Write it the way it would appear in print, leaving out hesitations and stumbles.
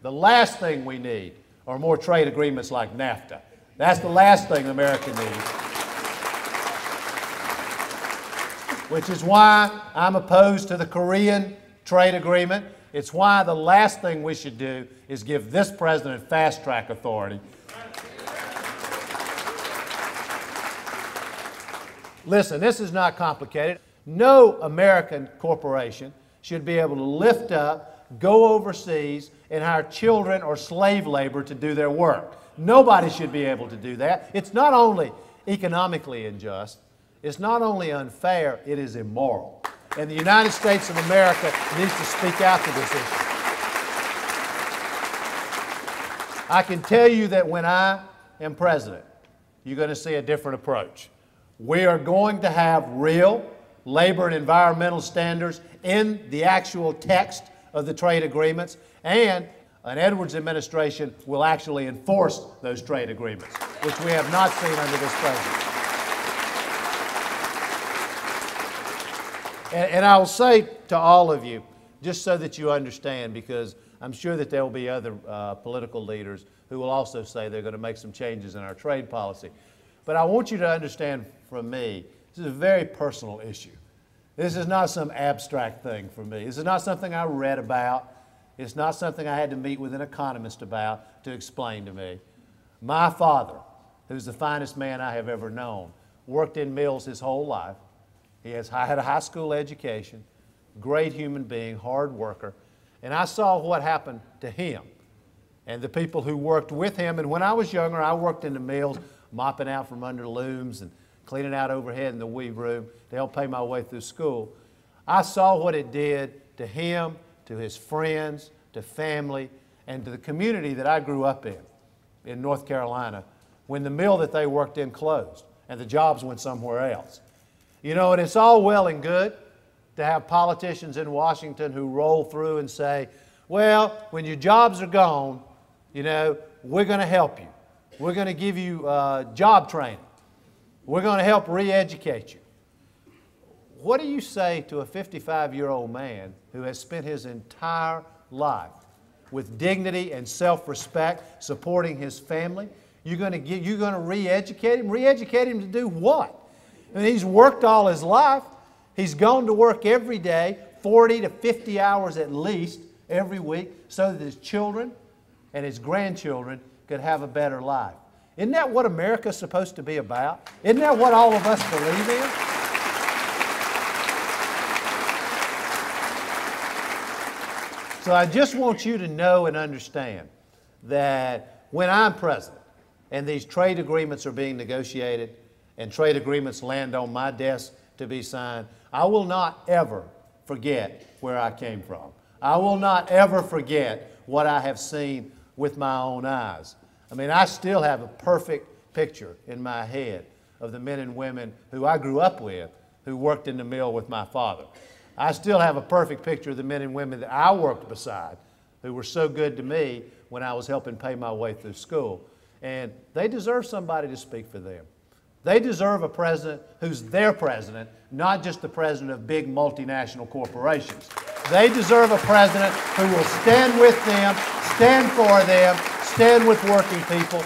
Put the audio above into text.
The last thing we need are more trade agreements like NAFTA. That's the last thing America needs. Which is why I'm opposed to the Korean trade agreement. It's why the last thing we should do is give this president fast-track authority. Listen, this is not complicated. No American corporation should be able to lift up, go overseas, and hire children or slave labor to do their work. Nobody should be able to do that. It's not only economically unjust, it's not only unfair, it is immoral. And the United States of America needs to speak out to this issue. I can tell you that when I am president, you're going to see a different approach. We are going to have real labor and environmental standards in the actual text of the trade agreements, and an Edwards administration will actually enforce those trade agreements, which we have not seen under this president. And I will say to all of you, just so that you understand, because I'm sure that there will be other political leaders who will also say they're going to make some changes in our trade policy. But I want you to understand from me, this is a very personal issue. This is not some abstract thing for me. This is not something I read about. It's not something I had to meet with an economist about to explain to me. My father, who's the finest man I have ever known, worked in mills his whole life. He had a high school education, great human being, hard worker, and I saw what happened to him and the people who worked with him. And when I was younger, I worked in the mills, mopping out from under looms and cleaning out overhead in the weave room to help pay my way through school. I saw what it did to him, to his friends, to family, and to the community that I grew up in North Carolina, when the mill that they worked in closed and the jobs went somewhere else. You know, and it's all well and good to have politicians in Washington who roll through and say, well, when your jobs are gone, you know, we're going to help you. We're going to give you job training. We're going to help re-educate you. What do you say to a 55-year-old man who has spent his entire life with dignity and self-respect supporting his family? You're going to re-educate him? Re-educate him to do what? I mean, he's worked all his life. He's gone to work every day, 40 to 50 hours at least every week, so that his children and his grandchildren could have a better life. Isn't that what America's supposed to be about? Isn't that what all of us believe in? So I just want you to know and understand that when I'm president and these trade agreements are being negotiated and trade agreements land on my desk to be signed, I will not ever forget where I came from. I will not ever forget what I have seen with my own eyes. I mean, I still have a perfect picture in my head of the men and women who I grew up with who worked in the mill with my father. I still have a perfect picture of the men and women that I worked beside who were so good to me when I was helping pay my way through school. And they deserve somebody to speak for them. They deserve a president who's their president, not just the president of big multinational corporations. They deserve a president who will stand with them, stand for them, stand with working people,